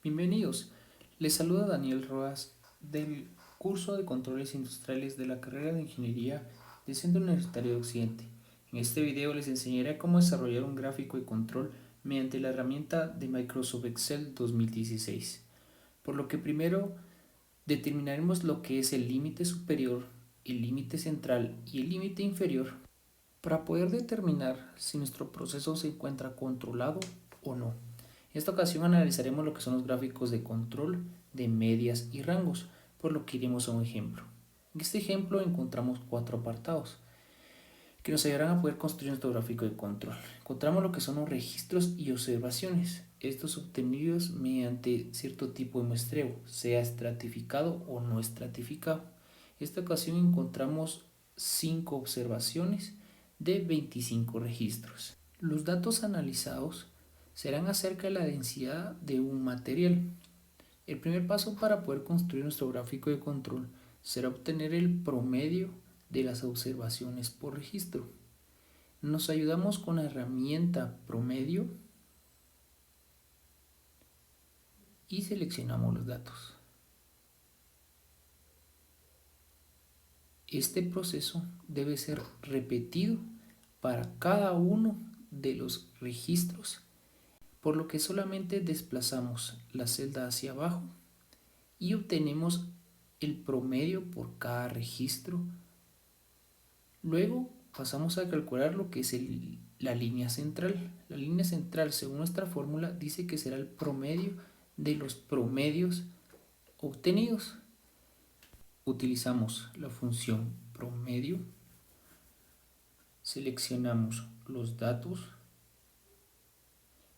Bienvenidos, les saluda Daniel Roas del curso de Controles Industriales de la carrera de Ingeniería del Centro Universitario de Occidente. En este video les enseñaré cómo desarrollar un gráfico de control mediante la herramienta de Microsoft Excel 2016. Por lo que primero determinaremos lo que es el límite superior, el límite central y el límite inferior para poder determinar si nuestro proceso se encuentra controlado o no. En esta ocasión analizaremos lo que son los gráficos de control de medias y rangos, por lo que iremos a un ejemplo. En este ejemplo encontramos 4 apartados que nos ayudarán a poder construir nuestro gráfico de control. Encontramos lo que son los registros y observaciones, estos obtenidos mediante cierto tipo de muestreo, sea estratificado o no estratificado. En esta ocasión encontramos 5 observaciones de 25 registros. Los datos analizados serán acerca de la densidad de un material. El primer paso para poder construir nuestro gráfico de control será obtener el promedio de las observaciones por registro. Nos ayudamos con la herramienta promedio y seleccionamos los datos. Este proceso debe ser repetido para cada uno de los registros, por lo que solamente desplazamos la celda hacia abajo y obtenemos el promedio por cada registro. Luego pasamos a calcular lo que es la línea central. La línea central, según nuestra fórmula, dice que será el promedio de los promedios obtenidos. Utilizamos la función promedio, seleccionamos los datos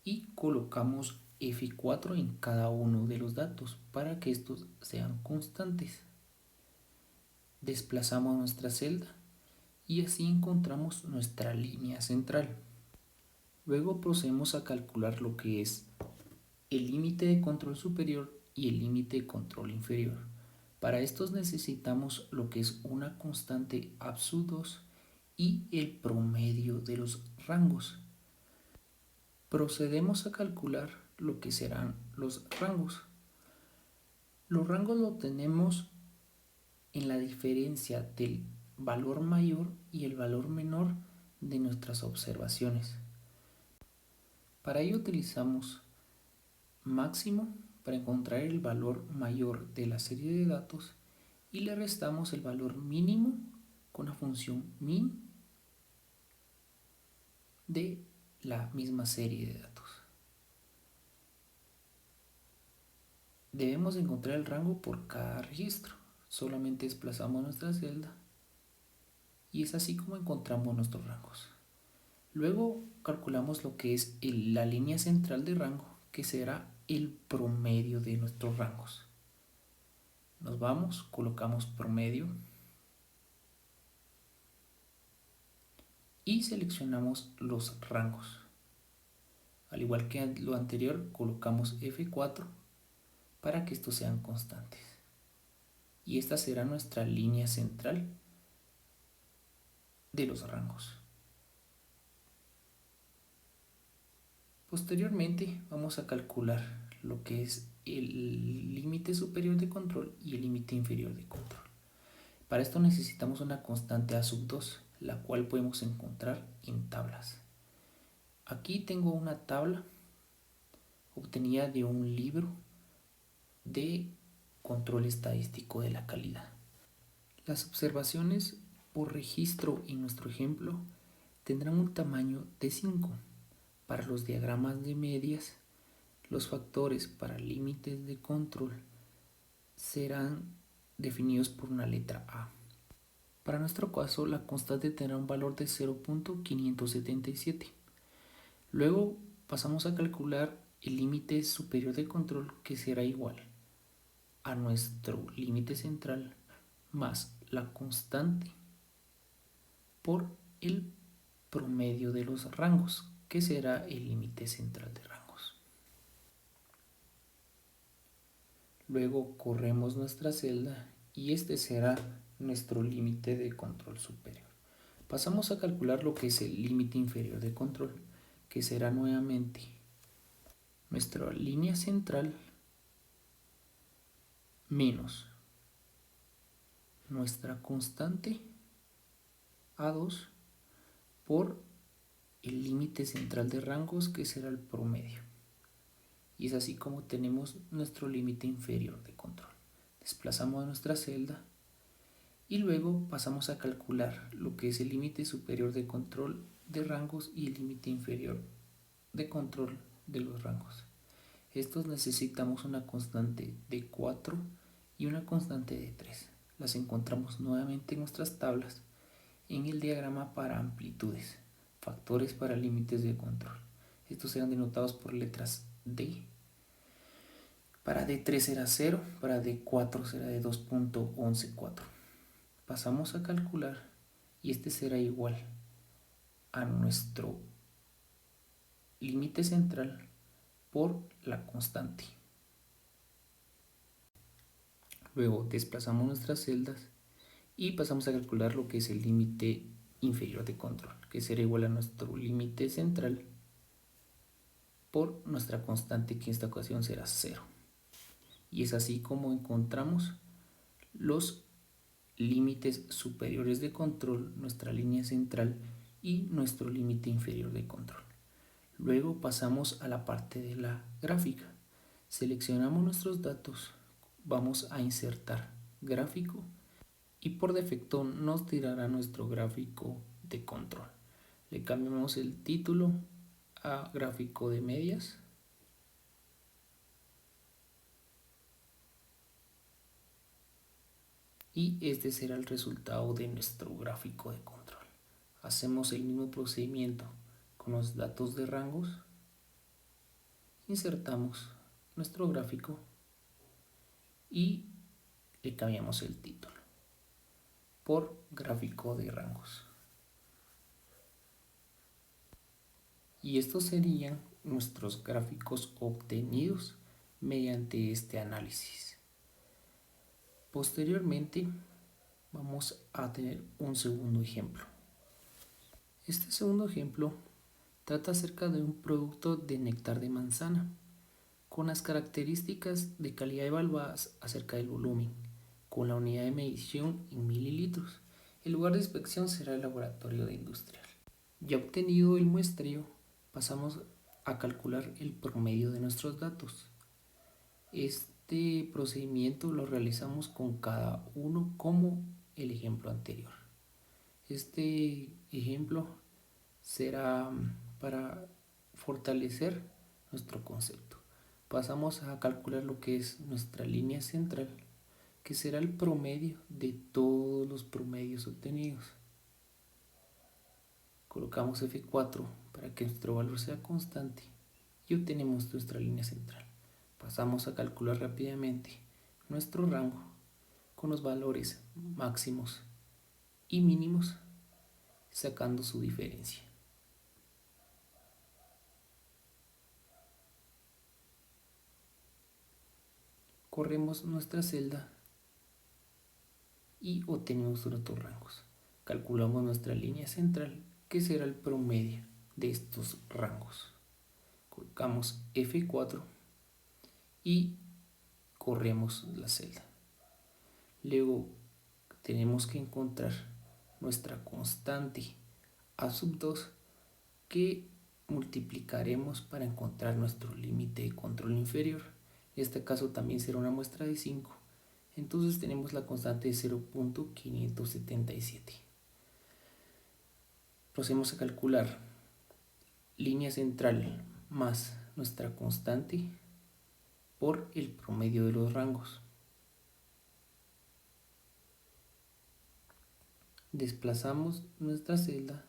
y colocamos F4 en cada uno de los datos para que estos sean constantes. Desplazamos nuestra celda y así encontramos nuestra línea central. Luego procedemos a calcular lo que es el límite de control superior y el límite de control inferior. Para estos necesitamos lo que es una constante absoluta 2 y el promedio de los rangos. Procedemos a calcular lo que serán los rangos. Los rangos lo tenemos en la diferencia del valor mayor y el valor menor de nuestras observaciones. Para ello utilizamos máximo para encontrar el valor mayor de la serie de datos y le restamos el valor mínimo con la función min de la misma serie de datos. Debemos encontrar el rango por cada registro. Solamente desplazamos nuestra celda y es así como encontramos nuestros rangos. Luego calculamos lo que es la línea central de rango, que será el promedio de nuestros rangos. Nos vamos, colocamos promedio y seleccionamos los rangos. Al igual que lo anterior, colocamos F4 para que estos sean constantes. Y esta será nuestra línea central de los rangos. Posteriormente vamos a calcular lo que es el límite superior de control y el límite inferior de control. Para esto necesitamos una constante A sub 2, la cual podemos encontrar en tablas. Aquí tengo una tabla obtenida de un libro de control estadístico de la calidad. Las observaciones por registro en nuestro ejemplo tendrán un tamaño de 5. Para los diagramas de medias, los factores para límites de control serán definidos por una letra A. Para nuestro caso, la constante tendrá un valor de 0.577. Luego pasamos a calcular el límite superior de control, que será igual a nuestro límite central más la constante por el promedio de los rangos, que será el límite central de rangos. Luego corremos nuestra celda y este será nuestro límite de control superior. Pasamos a calcular lo que es el límite inferior de control, que será nuevamente nuestra línea central menos nuestra constante A2 por el límite central de rangos, que será el promedio. Y es así como tenemos nuestro límite inferior de control. Desplazamos nuestra celda y luego pasamos a calcular lo que es el límite superior de control de rangos y el límite inferior de control de los rangos. Estos necesitamos una constante de 4 y una constante de 3. Las encontramos nuevamente en nuestras tablas en el diagrama para amplitudes, factores para límites de control. Estos serán denotados por letras D. Para D3 será 0, para D4 será de 2.114. Pasamos a calcular y este será igual a nuestro límite central por la constante. Luego desplazamos nuestras celdas y pasamos a calcular lo que es el límite inferior de control, que será igual a nuestro límite central por nuestra constante, que en esta ocasión será 0. Y es así como encontramos los límites superiores de control, nuestra línea central y nuestro límite inferior de control. Luego pasamos a la parte de la gráfica. Seleccionamos nuestros datos, vamos a insertar gráfico y por defecto nos tirará nuestro gráfico de control. Le cambiamos el título a gráfico de medias y este será el resultado de nuestro gráfico de control. Hacemos el mismo procedimiento con los datos de rangos, insertamos nuestro gráfico y le cambiamos el título por gráfico de rangos. Y estos serían nuestros gráficos obtenidos mediante este análisis. Posteriormente vamos a tener un segundo ejemplo. Este segundo ejemplo trata acerca de un producto de néctar de manzana con las características de calidad evaluadas acerca del volumen, con la unidad de medición en mililitros. El lugar de inspección será el laboratorio de industrial. Ya obtenido el muestreo, pasamos a calcular el promedio de nuestros datos. Este procedimiento lo realizamos con cada uno como el ejemplo anterior. Este ejemplo será para fortalecer nuestro concepto. Pasamos a calcular lo que es nuestra línea central, que será el promedio de todos los promedios obtenidos. Colocamos F4 para que nuestro valor sea constante y obtenemos nuestra línea central. Pasamos a calcular rápidamente nuestro rango con los valores máximos y mínimos, sacando su diferencia. Corremos nuestra celda y obtenemos nuestros rangos. Calculamos nuestra línea central, que será el promedio de estos rangos. Colocamos F4 y corremos la celda. Luego tenemos que encontrar nuestra constante A2, que multiplicaremos para encontrar nuestro límite de control inferior. En este caso también será una muestra de 5. Entonces tenemos la constante de 0.577. Procedemos a calcular línea central más nuestra constante por el promedio de los rangos. Desplazamos nuestra celda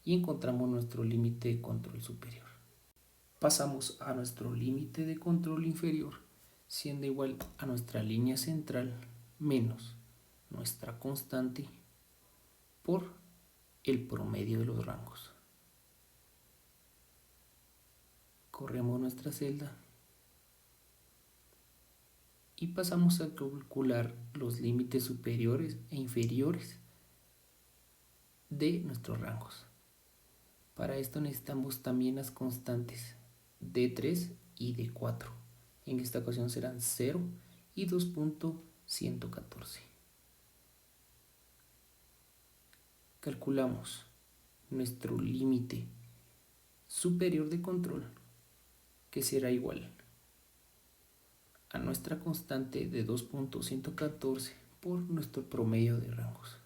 y encontramos nuestro límite de control superior. Pasamos a nuestro límite de control inferior, siendo igual a nuestra línea central menos nuestra constante por el promedio de los rangos. Corremos nuestra celda y pasamos a calcular los límites superiores e inferiores de nuestros rangos. Para esto necesitamos también las constantes D3 y D4. En esta ocasión serán 0 y 2.114. Calculamos nuestro límite superior de control, que será igual a nuestra constante de 2.114 por nuestro promedio de rangos.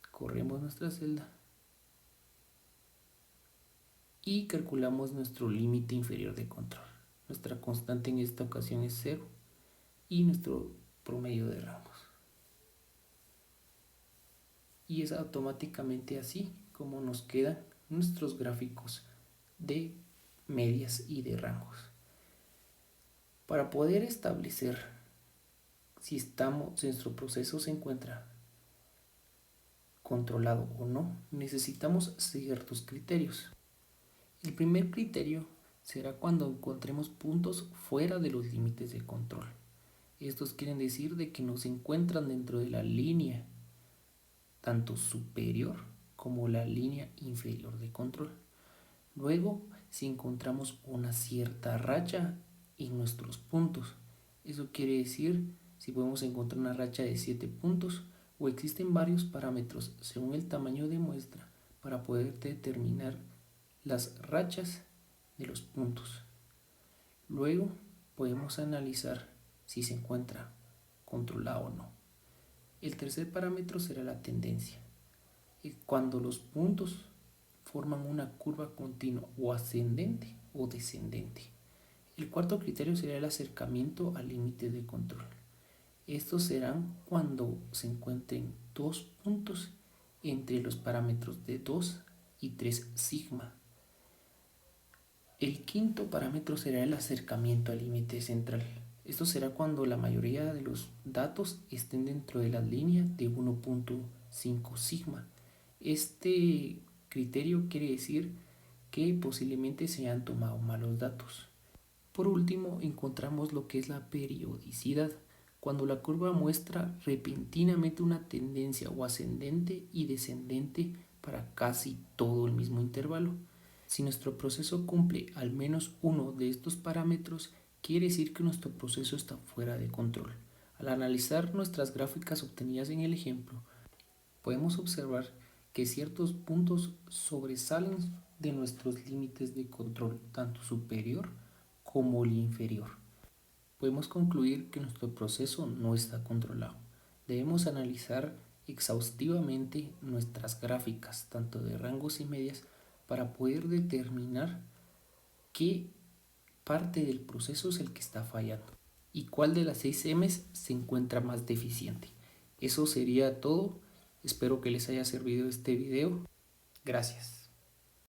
Corremos nuestra celda y calculamos nuestro límite inferior de control. Nuestra constante en esta ocasión es 0 y nuestro promedio de rangos. Y es automáticamente así como nos quedan nuestros gráficos de medias y de rangos. Para poder establecer si nuestro proceso se encuentra controlado o no, necesitamos ciertos criterios. El primer criterio será cuando encontremos puntos fuera de los límites de control. Estos quieren decir de que no se encuentran dentro de la línea tanto superior como la línea inferior de control. Luego, si encontramos una cierta racha en nuestros puntos, eso quiere decir si podemos encontrar una racha de 7 puntos o existen varios parámetros según el tamaño de muestra para poder determinar las rachas de los puntos. Luego podemos analizar si se encuentra controlado o no. El tercer parámetro será la tendencia. Cuando los puntos forman una curva continua o ascendente o descendente. El cuarto criterio será el acercamiento al límite de control. Estos serán cuando se encuentren dos puntos entre los parámetros de 2 y 3 sigma. El quinto parámetro será el acercamiento al límite central. Esto será cuando la mayoría de los datos estén dentro de la línea de 1.5 sigma. Este criterio quiere decir que posiblemente se han tomado malos datos. Por último, encontramos lo que es la periodicidad, cuando la curva muestra repentinamente una tendencia o ascendente y descendente para casi todo el mismo intervalo. Si nuestro proceso cumple al menos uno de estos parámetros, quiere decir que nuestro proceso está fuera de control. Al analizar nuestras gráficas obtenidas en el ejemplo, podemos observar que ciertos puntos sobresalen de nuestros límites de control, tanto superior como el inferior. Podemos concluir que nuestro proceso no está controlado. Debemos analizar exhaustivamente nuestras gráficas, tanto de rangos y medias, para poder determinar qué parte del proceso es el que está fallando y cuál de las 6 M's se encuentra más deficiente. Eso sería todo. Espero que les haya servido este video. Gracias.